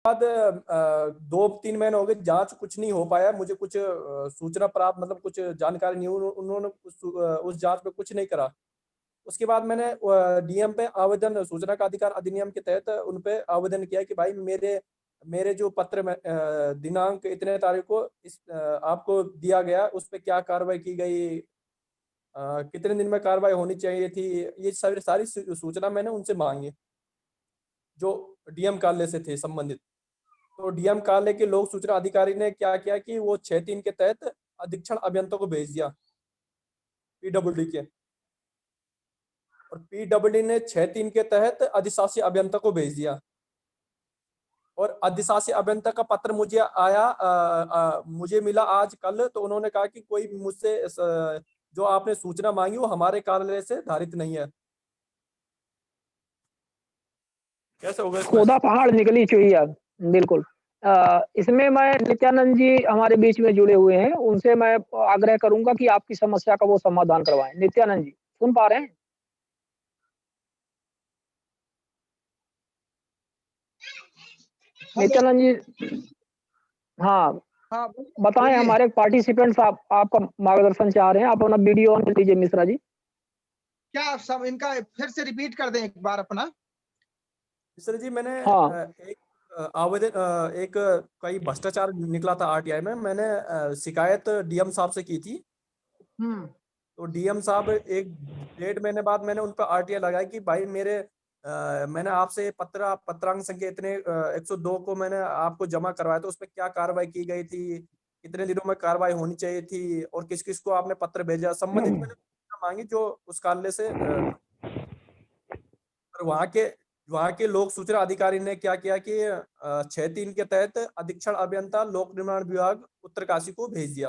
बाद 2-3 महीने हो गए, जांच कुछ नहीं हो पाया, मुझे कुछ सूचना प्राप्त मतलब कुछ जानकारी नहीं हुई, उन्होंने उस जांच पे कुछ नहीं करा। उसके बाद मैंने डीएम पे आवेदन, सूचना का अधिकार अधिनियम के तहत उन पे आवेदन किया कि भाई मेरे मेरे जो पत्र में दिनांक इतने तारीख को आपको दिया गया, उस पे क्या कार्रवाई की गई, कितने दिन में कार्रवाई होनी चाहिए थी, ये सारी सारी सूचना मैंने उनसे मांगी जो डीएम कार्यालय से थे संबंधित। तो डीएम कार्यालय के लोक सूचना अधिकारी ने क्या किया कि वो 6-3 के तहत अधीक्षण अभियंता को भेज दिया पीडब्ल्यूडी के, और पीडब्ल्यूडी ने 6-3 के तहत अधिशासी अभियंता को भेज दिया। और अधिशासी अभियंता का पत्र मुझे आया, मुझे मिला आज कल, तो उन्होंने कहा कि कोई मुझसे जो आपने सूचना मांगी वो हमारे कार्यालय से धारित नहीं है। कैसे होगा इसमें? खोदा पहाड़ निकली चुहिया। बिल्कुल। इसमें मैं नित्यानंद जी हमारे बीच में जुड़े हुए हैं, उनसे मैं आग्रह करूंगा कि आपकी समस्या का वो समाधान करवाएं। नित्यानंद जी सुन पा रहे हैं? नित्यानंद जी, हाँ हाँ बताएं। हमारे पार्टिसिपेंट्स आपका मार्गदर्शन चाह रहे हैं, आप अपना वीडियो ऑन कीजिए मिश्रा जी। क्या आप सब इनका फिर से रिपीट कर दें एक बार अपना? मिश्रा जी, मैंने हाँ एक आवेदन, एक कई भ्रष्टाचार निकला था आरटीआई में, मैंने शिकायत डीएम साहब से की थी। तो डीएम साहब एक 1.5 महीने बाद मैंने उन पर आरटीआई लगाई कि भाई मैंने आपसे पत्रांक संख्या इतने 102 को मैंने आपको जमा करवाया, तो उस पर क्या कार्रवाई की गई थी, कितने दिनों में कार्रवाई होनी चाहिए थी, और किस किस को आपने पत्र भेजा, संबंधित मैंने सूचना मांगी जो उस कार्यालय से। और वहाँ के लोक सूचना अधिकारी ने क्या किया कि 6-3 के तहत अधीक्षण अभियंता लोक निर्माण विभाग उत्तरकाशी को भेज दिया।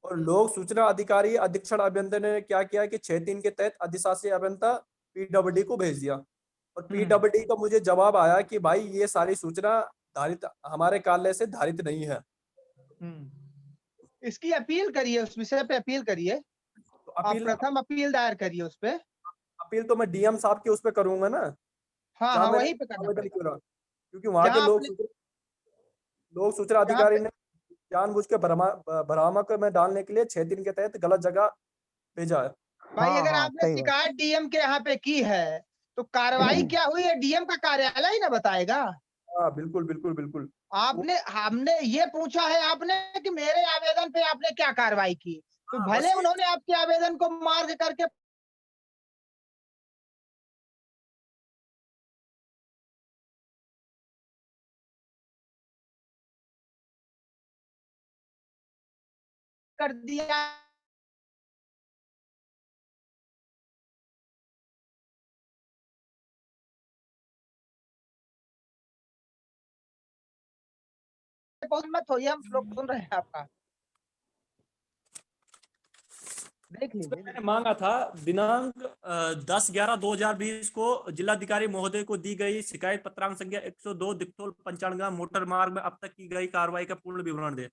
और लोक सूचना अधिकारी अधीक्षण अभियंता ने क्या किया कि 6-3 के तहत अधिशासी अभियंता पीडब्ल्यूडी को भेज दिया। और पीडब्ल्यूडी का मुझे जवाब आया कि भाई ये सारी सूचना धारित हमारे कार्यालय से धारित नहीं है। इसकी अपील करिए, उस विषय पे अपील करिए। तो आप प्रथम अपील दायर करिए उस पे। अपील तो मैं डीएम साहब के उस पे करूंगा ना, हाँ जहाँ हाँ, मैंने वहीं पे करना आवेदन पड़ेगा। किया, क्योंकि वहाँ के जहाँ आपने लोक सूचना जहाँ अधिकारी पे ने जानबूझ के भ्रामक में डालने के लिए 6 दिन के तहत गलत जगह भेजा है। भाई, हाँ अगर हाँ आपने सही बात। शिकायत डीएम के यहाँ पे की है तो कार्रवाई क्या हुई है डीएम का कार्यालय ही ना बताएगा। हाँ बिल्कुल बिल्कुल बिल्कुल। हमने ये पूछा है आपने कि मेरे आवेदन पे आपने क्या कार्रवाई की, तो हाँ, भले बस उन्होंने आपके आवेदन को मार्ग करके कर दिया, बहुत मत होइए, हम लोग सुन रहे हैं आपका, देख लीजिए। मैंने मांगा था दिनांक 10/11/2020 को जिलाधिकारी महोदय को दी गई शिकायत पत्रांक संख्या 102 दिक्तोल पंचाणगा मोटर मार्ग में अब तक की गई कार्रवाई का पूर्ण विवरण दे।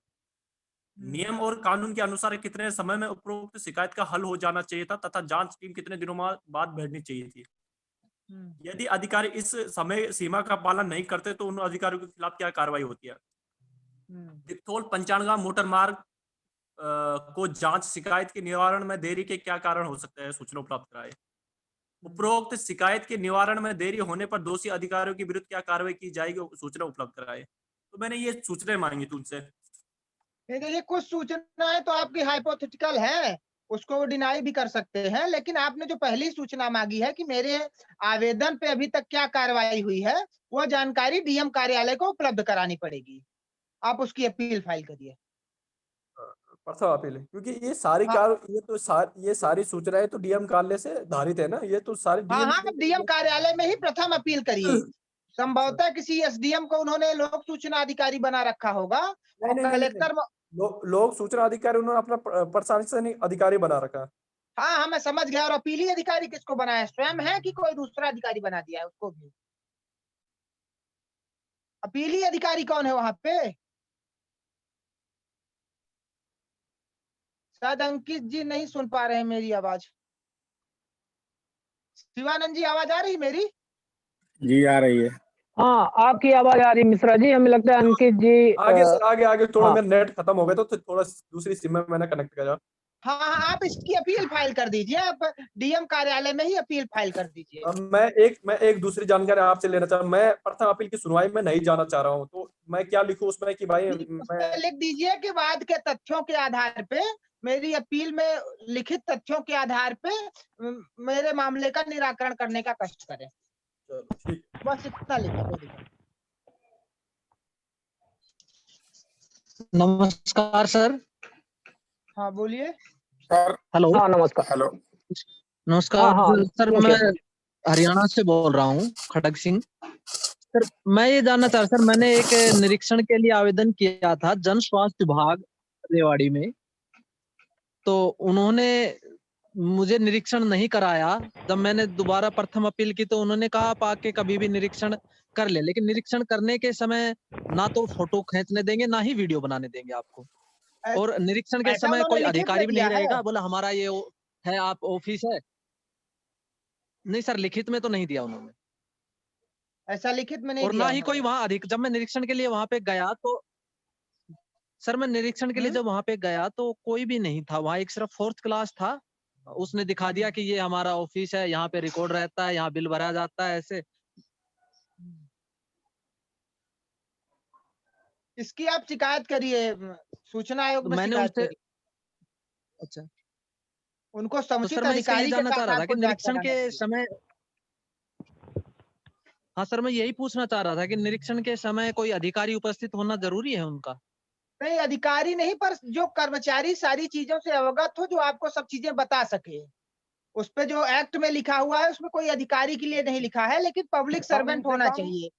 नियम और कानून के अनुसार कितने समय में उपरोक्त शिकायत का हल हो जाना चाहिए था तथा जांच टीम कितने दिनों बाद बैठनी चाहिए थी। यदि अधिकारी इस समय सीमा का पालन नहीं करते तो उन अधिकारियों के खिलाफ क्या कार्रवाई होती है। दिक्तोल पंचाणगा मोटर मार्ग को जांच शिकायत के निवारण में देरी के क्या कारण हो सकते हैं, सूचना प्राप्त कराए। उपरोक्त शिकायत के निवारण में देरी होने पर दोषी अधिकारियों के विरुद्ध क्या कार्रवाई की जाएगी, सूचना उपलब्ध कराए। तो मैंने ये सूचनाएं मांगी थी उनसे। देखिए, कुछ सूचनाएं तो आपकी हाइपोथेटिकल है, उसको वो डिनाई भी कर सकते हैं, लेकिन आपने जो पहली सूचना मांगी है कि मेरे आवेदन पे अभी तक क्या कार्रवाई हुई है, वह जानकारी डीएम कार्यालय को उपलब्ध करानी पड़ेगी। आप उसकी अपील फाइल करिए। प्रथम अपील है, क्योंकि ये सारी सूचनाएं तो डीएम कार्यालय से धारित है ना, ये तो सारी हाँ डीएम। हाँ, डीएम कार्यालय में ही प्रथम अपील करिए। संभवतः किसी एसडीएम को उन्होंने लोक सूचना अधिकारी बना रखा होगा और कलेक्टर। लोक सूचना अधिकारी उन्होंने अपना प्रशासनिक अधिकारी बना रखा। हाँ हाँ, मैं समझ गया। और अपीली अधिकारी किसको बनाया, स्वयं है कि कोई दूसरा अधिकारी बना दिया है उसको भी? अपीली अधिकारी कौन है वहां पे? शायद अंकित जी नहीं सुन पा रहे हैं मेरी आवाज। शिवानंद जी, आवाज आ रही मेरी? जी आ रही है। हाँ, आपकी आवाज आ रही है मिश्रा जी, हमें लगता है अंकित जी आगे सर, आगे आगे थोड़ा हाँ। मेरा नेट खत्म हो गया तो थोड़ा दूसरी सिम में मैंने कनेक्ट करा। हाँ हाँ, आप इसकी अपील फाइल कर दीजिए, आप डीएम कार्यालय में ही अपील फाइल कर दीजिए। अब मैं एक दूसरी जानकारी आपसे लेना चाह रहा हूँ। मैं प्रथम अपील की सुनवाई में नहीं जाना चाह रहा हूँ, तो मैं क्या लिखूं उसमें कि भाई उसमें मैं लिख दीजिए कि बाद के तथ्यों के आधार पे, मेरी अपील में लिखित तथ्यों के आधार पे मेरे मामले का निराकरण करने का कष्ट करें। चलो ठीक। बस इतना लिखें, कोई दिक्कत नमस्कार सर। नहीं। हाँ बोलिए। Sir hello. हाँ नमस्कार। हेलो। हाँ नमस्कार हाँ सर, पूछिए मैं पूछिए। हरियाणा से बोल रहा हूँ, खटक सिंह। सर मैं ये जानना चाह रहा, सर मैंने एक निरीक्षण के लिए आवेदन किया था जन स्वास्थ्य विभाग रेवाड़ी में, तो उन्होंने मुझे निरीक्षण नहीं कराया। जब मैंने दोबारा प्रथम अपील की तो उन्होंने कहा आप आके कभी भी निरीक्षण कर ले, लेकिन निरीक्षण करने के समय ना तो फोटो खींचने देंगे ना ही वीडियो बनाने देंगे आपको, और निरीक्षण के ऐसा समय उन्होंने कोई लिखित में अधिकारी भी दिया नहीं है? रहेगा। बोला हमारा ये है, आप ऑफिस है। नहीं सर, लिखित में तो नहीं दिया उन्होंने, ऐसा लिखित में नहीं और दिया ना ही कोई उन्होंने। वहां अधिक। जब मैं निरीक्षण के लिए वहां पे गया तो सर, मैं निरीक्षण के लिए जब वहां पे गया तो कोई भी नहीं था वहां, एक सिर्फ 4th क्लास था। उसने दिखा दिया कि ये हमारा ऑफिस है, यहाँ पे रिकॉर्ड रहता है, यहाँ बिल भरा जाता है, ऐसे। इसकी आप शिकायत करिए, सूचना आयोग तो में मैंने शिकायत उनसे, करिए। अच्छा, उनको तो समुचित सर मैं इसका ये अधिकारी के जानना चाह साथ रहा था कि आपको जांच निरीक्षण कराना के चाहिए। समय, हाँ सर मैं यही पूछना चाह रहा था कि निरीक्षण के समय कोई अधिकारी उपस्थित होना जरूरी है उनका? नहीं, अधिकारी नहीं, पर जो कर्मचारी सारी चीजों से अवगत हो, जो आपको सब चीजें बता सके। उस पे जो एक्ट में लिखा हुआ है उसमें कोई अधिकारी के लिए नहीं लिखा है, लेकिन पब्लिक सर्वेंट होना चाहिए।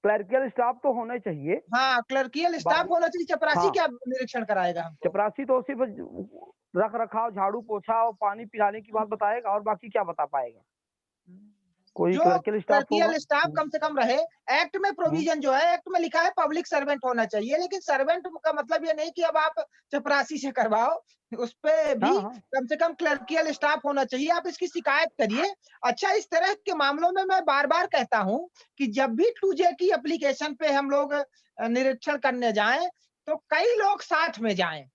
क्लर्कियल स्टाफ तो होना चाहिए। हाँ, क्लर्कियल स्टाफ होना चाहिए। चपरासी हाँ। क्या निरीक्षण कराएगा हमको? चपरासी तो सिर्फ रख रखाव, झाड़ू पोछा और पानी पिलाने की बात बताएगा, और बाकी क्या बता पाएगा? कोई जो क्लर्कियल स्टाफ होगा। क्लर्कियल स्टाफ कम से कम रहे। एक्ट में प्रोविजन जो है, एक्ट में लिखा है पब्लिक सर्वेंट होना चाहिए, लेकिन सर्वेंट का मतलब ये नहीं कि अब आप चपरासी से करवाओ, उस पे भी हाँ हाँ। कम से कम क्लर्कियल स्टाफ होना चाहिए। आप इसकी शिकायत करिए। अच्छा, इस तरह के मामलों में मैं बार-बार कहता हूं कि जब भी 2J की एप्लीकेशन पे हम लोग निरीक्षण करने जाएं, तो कई लोग साथ में जाएं।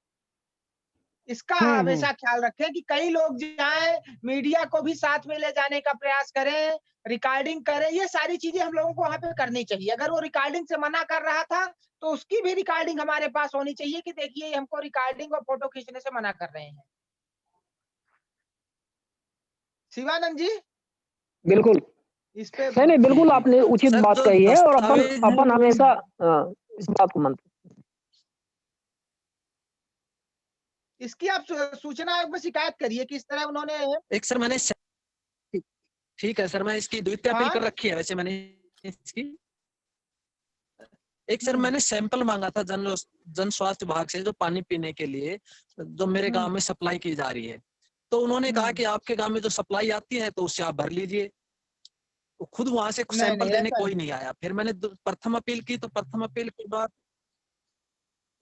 इसका हमेशा ख्याल रखें कि कई लोग जाएं, मीडिया को भी साथ में ले जाने का प्रयास करें, रिकॉर्डिंग करें। ये सारी चीजें हम लोगों को वहां पे करनी चाहिए। अगर वो रिकॉर्डिंग से मना कर रहा था तो उसकी भी रिकॉर्डिंग हमारे पास होनी चाहिए कि देखिए ये हमको रिकॉर्डिंग और फोटो खींचने से मना कर रहे हैं। शिवानंद जी, बिल्कुल। इस पे नहीं नहीं, बिल्कुल आपने उचित सर बात जो कही है, और अपन दस्तावेज है अपन वो, हमेशा इस बात को मानते हैं। इसकी आप सूचना आयोग में शिकायत करिए कि इस तरह उन्होंने। एक सर मैंने, ठीक है सर, मैं इसकी द्वितीय अपील हाँ? कर रखी है वैसे मैंने इसकी। एक सर मैंने सैंपल मांगा था जन स्वास्थ्य विभाग से, जो पानी पीने के लिए जो मेरे गांव में सप्लाई की जा रही है, तो उन्होंने कहा कि आपके गांव में जो सप्लाई आती है तो उससे आप भर लीजिए। तो खुद वहां से नहीं सैंपल नहीं, देने ऐसा कोई नहीं आया। फिर मैंने प्रथम अपील की, तो प्रथम अपील के बाद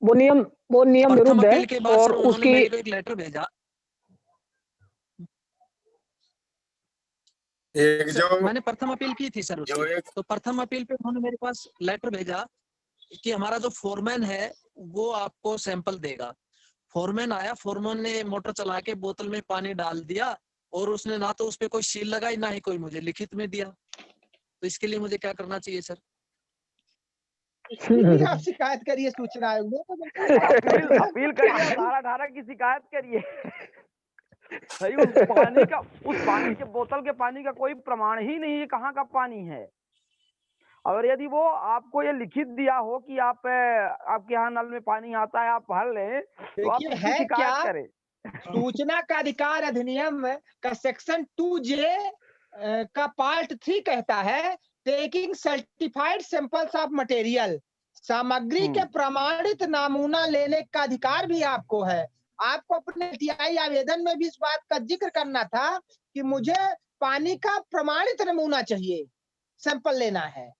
वो नियम प्रथम विरुद्ध है, अपील के बाद और सर उन्होंने उसकी मेरे को एक लेटर भेजा। एक जो मैंने प्रथम अपील की थी सर जो उसकी, एक तो प्रथम अपील पे उन्होंने मेरे पास लेटर भेजा कि हमारा जो फोरमैन है वो आपको सैंपल देगा। फोरमैन आया, फोरमैन ने मोटर चला के बोतल में पानी डाल दिया, और उसने ना तो उस पे कोई सील लगाई, ना ही कोई मुझे लिखित में दिया। तो इसके लिए मुझे क्या करना चाहिए सर? इसकी भी आप शिकायत करिए सूचना आयोग में, तो बिल्कुल अपील करिए, धारा 18 की शिकायत करिए। भाई उस पानी के बोतल के पानी का कोई प्रमाण ही नहीं है कहाँ का पानी है। और यदि वो आपको ये लिखित दिया हो कि आपके यहाँ नल में पानी आता है, आप भर लें, तो आप देखिए उसकी है क्या, शिकायत करें। सूचना का अधिकार अधिनियम का सेक्शन 2J का पार्ट 3 कहता है, taking certified samples of material, सामग्री के प्रमाणित नमूना लेने का अधिकार भी आपको है। आपको अपने टीआई आवेदन में भी इस बात का जिक्र करना था कि मुझे पानी का प्रमाणित नमूना चाहिए, सैंपल लेना है।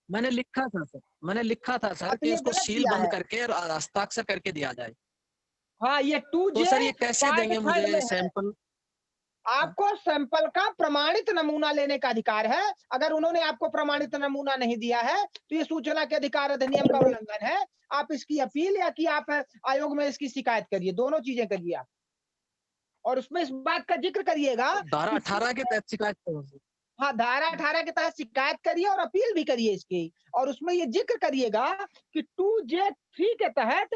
मैंने लिखा था सर, मैंने लिखा था सर तो कि ये उसको गलत सील किया बंद है। करके और हस्ताक्षर करके दिया जाए। हाँ, ये तो 2J सर ये कैसे पार्ट देंगे 3 मुझे में है। सैंपल? आपको सैंपल का प्रमाणित नमूना लेने का अधिकार है। अगर उन्होंने आपको प्रमाणित नमूना नहीं दिया है तो ये सूचना के अधिकार अधिनियम का उल्लंघन है। आप इसकी अपील या कि आप आयोग में इसकी शिकायत करिए, दोनों चीजें करिए आप। और उसमें इस बात का जिक्र करिएगा, धारा 18 के तहत शिकायत करो। हाँ, धारा 18 के तहत शिकायत करिए और अपील भी करिए इसकी। और उसमें ये जिक्र करिएगा कि 2J3 के तहत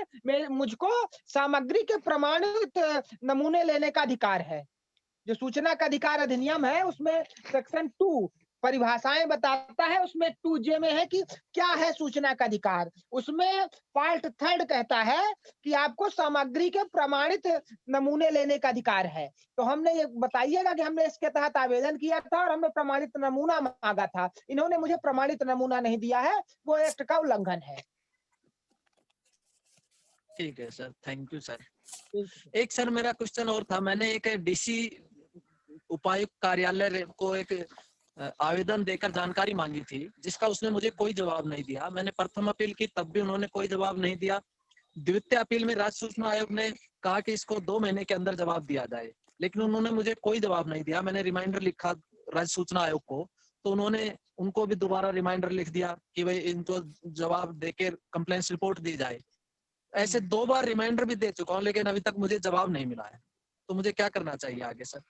मुझको सामग्री के प्रमाणित नमूने लेने का अधिकार है। जो सूचना का अधिकार अधिनियम है उसमें सेक्शन 2 परिभाषाएं बताता है, उसमें 2J में है कि क्या है सूचना का अधिकार। उसमें पार्ट 3 कहता है कि आपको सामग्री के प्रमाणित नमूने लेने का अधिकार है। तो हमने ये बताइएगा कि हमने इसके तहत आवेदन किया था और हमने प्रमाणित नमूना मांगा था। इन्होंने मुझे प्रमाणित नमूना नहीं दिया है, वो एक्ट का उल्लंघन है। ठीक है सर, थैंक यू सर। एक सर मेरा क्वेश्चन और था, मैंने एक डीसी उपायुक्त कार्यालय को एक आवेदन देकर जानकारी मांगी थी, जिसका उसने मुझे कोई जवाब नहीं दिया। मैंने प्रथम अपील की, तब भी उन्होंने कोई जवाब नहीं दिया। द्वितीय अपील में राज्य सूचना आयोग ने कहा कि इसको 2 महीने के अंदर जवाब दिया जाए, लेकिन उन्होंने मुझे कोई जवाब नहीं दिया। मैंने रिमाइंडर लिखा राज्य सूचना आयोग को, तो उन्होंने उनको भी दोबारा रिमाइंडर लिख दिया कि भाई इनको जवाब देकर कंप्लेंट्स रिपोर्ट दी जाए। ऐसे 2 बार रिमाइंडर भी दे चुका हूँ, लेकिन अभी तक मुझे जवाब नहीं मिला है। तो मुझे क्या करना चाहिए आगे सर?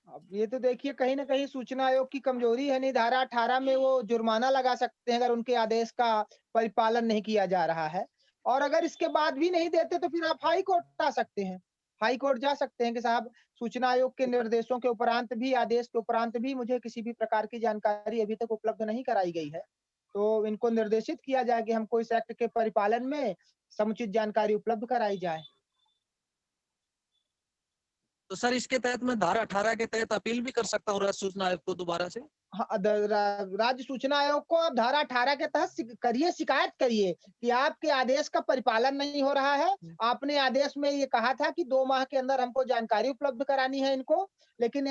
अब ये तो देखिए कहीं ना कहीं सूचना आयोग की कमजोरी है। नहीं, धारा 18 में वो जुर्माना लगा सकते हैं अगर उनके आदेश का परिपालन नहीं किया जा रहा है। और अगर इसके बाद भी नहीं देते तो फिर आप हाई कोर्ट आ सकते हैं, हाई कोर्ट जा सकते हैं कि साहब सूचना आयोग के निर्देशों के उपरांत भी, आदेश के उपरांत भी मुझे किसी भी प्रकार की जानकारी अभी तक उपलब्ध नहीं कराई गई है, तो इनको निर्देशित किया जाए कि हमको इस एक्ट के परिपालन में समुचित जानकारी उपलब्ध कराई जाए। तो सर इसके तहत मैं धारा 18 के तहत अपील भी कर सकता हूँ राज्य सूचना आयोग को दोबारा से? हाँ, राज्य सूचना आयोग को आप धारा 18 के तहत करिए, शिकायत करिए कि आपके आदेश का परिपालन नहीं हो रहा है। आपने आदेश में ये कहा था कि 2 माह के अंदर हमको जानकारी उपलब्ध करानी है इनको, लेकिन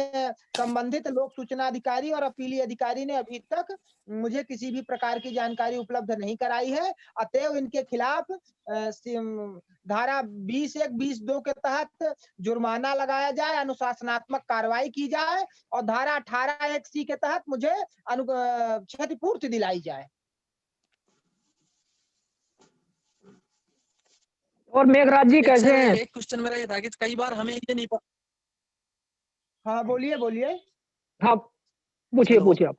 संबंधित लोक सूचना अधिकारी और अपीली अधिकारी ने अभी तक मुझे किसी भी प्रकार की जानकारी उपलब्ध नहीं कराई है। अतएव इनके खिलाफ धारा 20(1), 20(2) के तहत जुर्माना लगाया जाए, अनुशासनात्मक कार्रवाई की जाए और धारा 18(1)(c) के तहत मुझे क्षतिपूर्ति दिलाई जाए। और मेघराज जी कैसे हैं? एक क्वेश्चन मेरा ये था कि कई बार हमें ये नहीं पता। हाँ बोलिए बोलिए। हाँ पूछिए पूछिए आप।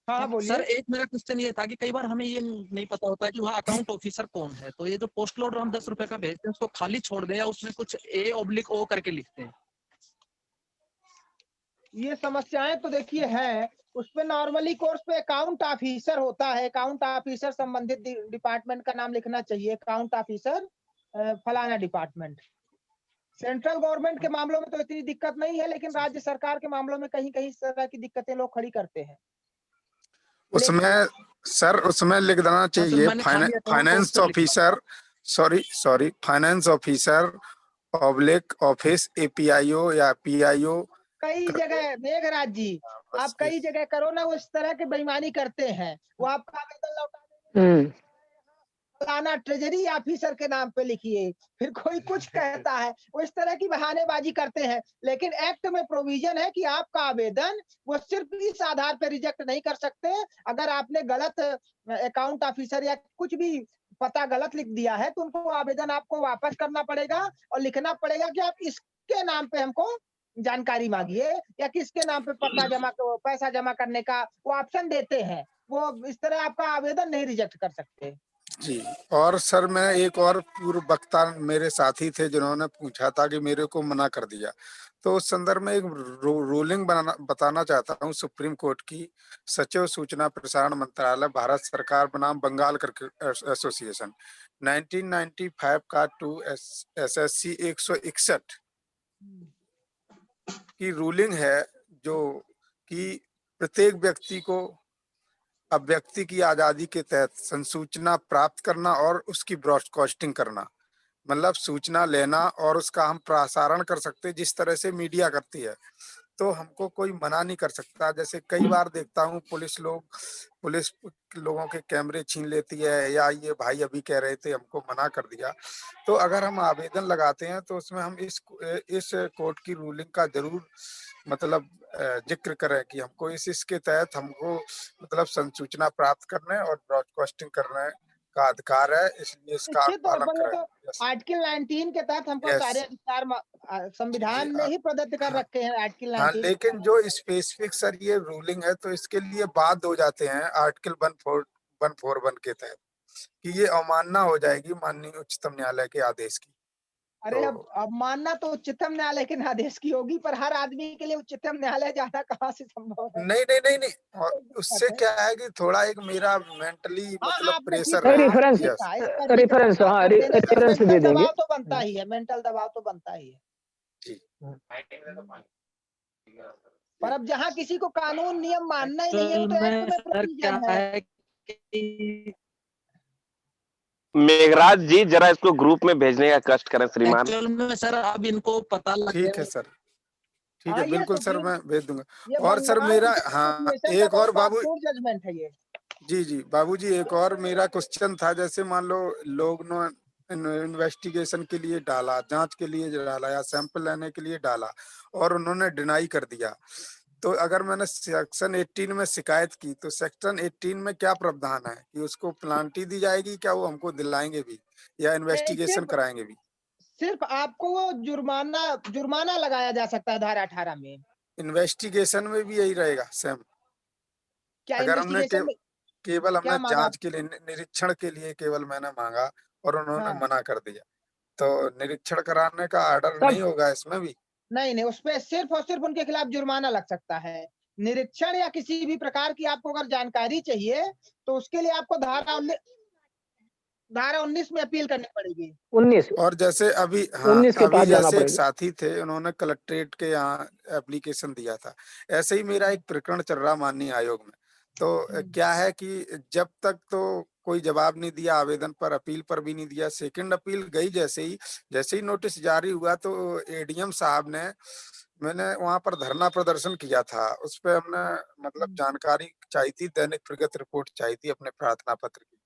हाँ बोलिए सर, एक मेरा क्वेश्चन ये था कि कई बार हमें ये नहीं पता होता कि वहाँ अकाउंट ऑफिसर कौन है। तो ये जो पोस्टल ऑर्डर हम 10 रुपए का भेजते हैं उसको खाली छोड़ दें या उसमें कुछ A/O करके लिखते हैं? ये समस्याएं तो देखिए है, उसपे नॉर्मली कोर्स पे अकाउंट ऑफिसर होता है। अकाउंट ऑफिसर संबंधित डिपार्टमेंट का नाम लिखना चाहिए, अकाउंट ऑफिसर फलाना डिपार्टमेंट। सेंट्रल गवर्नमेंट के मामलों में तो इतनी दिक्कत नहीं है, लेकिन राज्य सरकार के मामलों में कहीं कहीं इस तरह की दिक्कतें लोग खड़ी करते हैं। उसमें सर उसमें लिख देना चाहिए finance officer, sorry finance officer public office APIO या PIO। कई जगह मेघराज जी आप कई जगह करो ना, वो इस तरह के बेईमानी करते हैं। वो आपका आवेदन लौटा फलाना ट्रेजरी ऑफिसर के नाम पे लिखिए, फिर कोई कुछ कहता है, वो इस तरह की बहानेबाजी करते हैं। लेकिन एक्ट में प्रोविजन है कि आपका आवेदन वो सिर्फ इस आधार पे रिजेक्ट नहीं कर सकते अगर आपने गलत अकाउंट ऑफिसर या कुछ भी पता गलत लिख दिया है, तो उनको आवेदन आपको वापस करना पड़ेगा और लिखना पड़ेगा कि आप इसके नाम पे हमको जानकारी मांगिए या किसके नाम पे पैसा जमा करने का वो ऑप्शन देते हैं। वो इस तरह आपका आवेदन नहीं रिजेक्ट कर सकते जी। और सर मैं एक और पूर्व वक्ता मेरे साथी थे जिन्होंने पूछा था कि मेरे को मना कर दिया, तो उस संदर्भ में एक रूलिंग बताना चाहता हूँ सुप्रीम कोर्ट की। सचिव सूचना प्रसारण मंत्रालय भारत सरकार बनाम बंगाल क्रिकेट एसोसिएशन 1995 का 2 SSC 161 की रूलिंग है, जो कि प्रत्येक व्यक्ति को अभिव्यक्ति की आजादी के तहत संसूचना प्राप्त करना और उसकी ब्रॉडकास्टिंग करना, मतलब सूचना लेना और उसका हम प्रसारण कर सकते हैं जिस तरह से मीडिया करती है। तो हमको कोई मना नहीं कर सकता। जैसे कई बार देखता हूँ पुलिस लोगों के कैमरे छीन लेती है, या ये भाई अभी कह रहे थे हमको मना कर दिया। तो अगर हम आवेदन लगाते हैं तो उसमें हम इस कोर्ट की रूलिंग का जरूर मतलब जिक्र करें कि हमको इसके तहत हमको मतलब संसूचना प्राप्त करने और ब्रॉडकास्टिंग करने का अधिकार है, इसलिए इसका निश्चित तौर पालन पर ये करें। तो यस, आर्टिकल 19 के तहत हमको यस। सारे अधिकार संविधान ने ही प्रदत्त कर हाँ, रखे हैं आर्टिकल हाँ, 19 के लेकिन तहत। जो स्पेसिफिक सर ये रूलिंग है तो इसके लिए बाध्य हो जाते हैं आर्टिकल 141 के तहत कि ये अवमानना हो जाएगी माननीय उच्चतम न्यायालय के आदेश की। अरे तो अब मानना तो उच्चतम न्यायालय के आदेश की होगी, पर हर आदमी के लिए उच्चतम न्यायालय जाना कहाँ से संभव है? नहीं। और कोई दिक्कत उससे है। क्या है कि थोड़ा एक मेरा मेंटली हाँ मतलब आपने ठीक प्रेशर नहीं, कहा, रहता आपने रेफरेंस ठीक है। यस, कहा, इस पर भी रेफरेंस, जब हाँ, बात करते हैं तो रेफरेंस दे मेंटल देंगे। दबाव तो बनता ही है, मेंटल दबाव तो बनता ही है। जी। पर अब जहाँ किसी को कानून नियम मानना ही नहीं है, वो एक्चुअल तो एक्ट में में सर क्या प्रोविजन है। है कि मेघराज जी जरा इसको ग्रुप में भेजने का कष्ट करें श्रीमान। एक्चुअल में सर अब इनको पता लग ठीक गया है सर, ठीक हाँ है, ये बिल्कुल सर, सुप्रीम, मैं भेज दूंगा। ये और सर बंगाल मेरा, हाँ, एसोसिएशन का एक और बहुत बाबू पावरफुल जजमेंट है ये। जी बाबूजी, एक और मेरा क्वेश्चन था। जैसे मान लो लोग ने इन्वेस्टिगेशन के लिए डाला, जांच के लिए डाला या सैंपल लेने के लिए डाला और उन्होंने डिनाई कर दिया, तो अगर मैंने सेक्शन 18 में शिकायत की तो सेक्शन 18 में क्या प्रावधान है कि उसको पेनाल्टी दी जाएगी, क्या वो हमको दिलाएंगे भी या नहीं, इन्वेस्टिगेशन कराएंगे भी? सिर्फ आपको वो जुर्माना लगाया जा सकता है धारा 18 में। इन्वेस्टिगेशन में भी यही रहेगा सेम? क्या अगर हमने इन्वेस्टिगेशन में केवल हमने क्या मांगा? जांच के लिए निरीक्षण के लिए केवल मैंने मांगा और उन्होंने हाँ मना कर दिया, तो निरीक्षण कराने का ऑर्डर सब नहीं होगा इसमें भी? नहीं, उस पे सिर्फ और सिर्फ उनके खिलाफ जुर्माना लग सकता है। निरीक्षण या किसी भी प्रकार की आपको अगर जानकारी चाहिए तो उसके लिए आपको धारा 19 में अपील करनी पड़ेगी। 19 और जैसे अभी, हाँ, 19 के अभी तहत जाना जैसे एक पड़ेगा। साथी थे, उन्होंने कलेक्ट्रेट के यहाँ एप्लीकेशन दिया था, ऐसे ही मेरा एक प्रकरण चल रहा माननीय आयोग में। तो क्या है कि जब तक तो कोई जवाब नहीं दिया आवेदन पर, अपील पर भी नहीं दिया, सेकंड अपील गई जैसे ही नोटिस जारी हुआ तो एडीएम साहब ने, मैंने वहां पर धरना प्रदर्शन किया था, उस पे हमने मतलब जानकारी चाहिए थी, दैनिक प्रगति रिपोर्ट चाहिए थी अपने प्रार्थना पत्र की।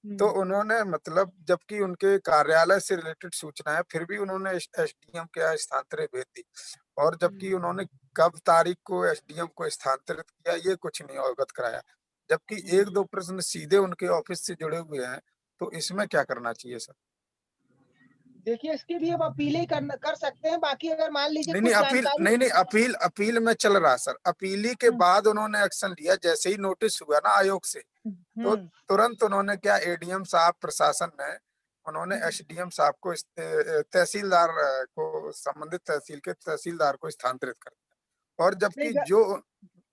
तो उन्होंने मतलब जबकि उनके कार्यालय से रिलेटेड सूचना है, फिर भी उन्होंने एसडीएम के यहाँ स्थानांतरित भेज दी, और जबकि उन्होंने कब तारीख को एसडीएम को स्थानांतरित किया ये कुछ नहीं अवगत कराया, जबकि एक दो प्रश्न सीधे उनके ऑफिस से जुड़े हुए हैं। तो इसमें क्या करना चाहिए सर? देखिए इसके भी अब अपीलें कर सकते हैं। बाकी अगर मान लीजिए नहीं कुछ अपील, जानकारी नहीं अपील में चल रहा सर। अपीली के बाद उन्होंने एक्शन लिया, जैसे ही नोटिस हुआ ना आयोग से, तो तुरंत उन्होंने क्या, एडीएम साहब प्रशासन ने उन्होंने एसडीएम साहब को तहसीलदार को, संबंधित तहसील के तहसीलदार को स्थानांतरित कर दिया। और जबकि जो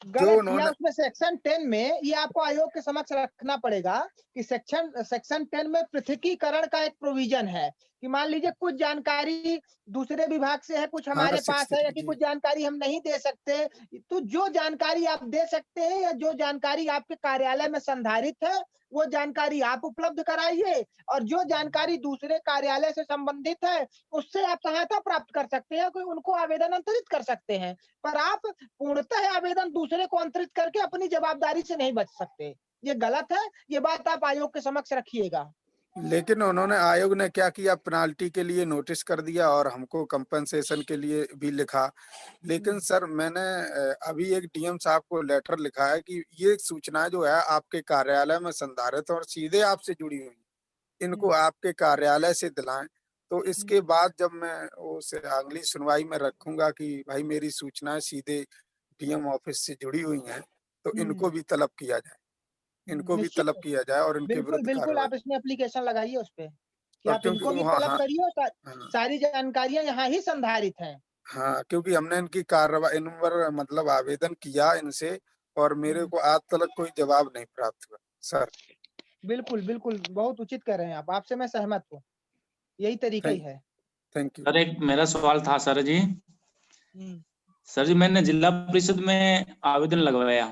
गलत किया उन्होंने, उसमें सेक्शन 10 में, ये आपको आयोग के समक्ष रखना पड़ेगा कि सेक्शन 10 में पृथकीकरण का एक प्रोविजन है कि मान लीजिए कुछ जानकारी दूसरे विभाग से है, कुछ हमारे पास है, या कि कुछ जानकारी हम नहीं दे सकते, तो जो जानकारी आप दे सकते हैं या जो जानकारी आपके कार्यालय में संधारित है वो जानकारी आप उपलब्ध कराइए, और जो जानकारी दूसरे कार्यालय से संबंधित है उससे आप सहायता प्राप्त कर सकते हैं, कोई उनको आवेदन अंतरित कर सकते हैं, पर आप पूर्णतः आवेदन दूसरे को अंतरित करके अपनी जवाबदारी से नहीं बच सकते। ये गलत है, ये बात आप आयोग के समक्ष रखिएगा। लेकिन उन्होंने, आयोग ने क्या किया, पेनाल्टी के लिए नोटिस कर दिया और हमको कंपनसेशन के लिए भी लिखा। लेकिन सर मैंने अभी एक डीएम साहब को लेटर लिखा है कि ये सूचना जो है आपके कार्यालय में संधारित और सीधे आपसे जुड़ी हुई, इनको आपके कार्यालय से दिलाएं। तो इसके बाद जब मैं उसे अगली सुनवाई में रखूंगा कि भाई मेरी सूचनाएं सीधे डीएम ऑफिस से जुड़ी हुई हैं, तो इनको भी तलब किया जाए, इनको भी तलब किया जाए और इनके बिल्कुल विरुद्ध बिल्कुल, कार्रवाई। आप इसमें एप्लीकेशन लगाइए उस पे कि और आप क्योंकि इनको भी हाँ, तलब हाँ, करिए, और हाँ, सारी जानकारियां यहाँ ही संधारित हैं। हाँ, क्योंकि हमने इनकी कार्रवाई, इन पर मतलब आवेदन किया इनसे, और मेरे को आज तक कोई जवाब नहीं प्राप्त हुआ सर। बिल्कुल बिल्कुल, बहुत उचित कह रहे हैं आप, आपसे मैं सहमत हूँ, यही तरीका ही है। Thank you sir. एक मेरा सवाल था सर जी। सर जी मैंने जिला परिषद में आवेदन लगवाया,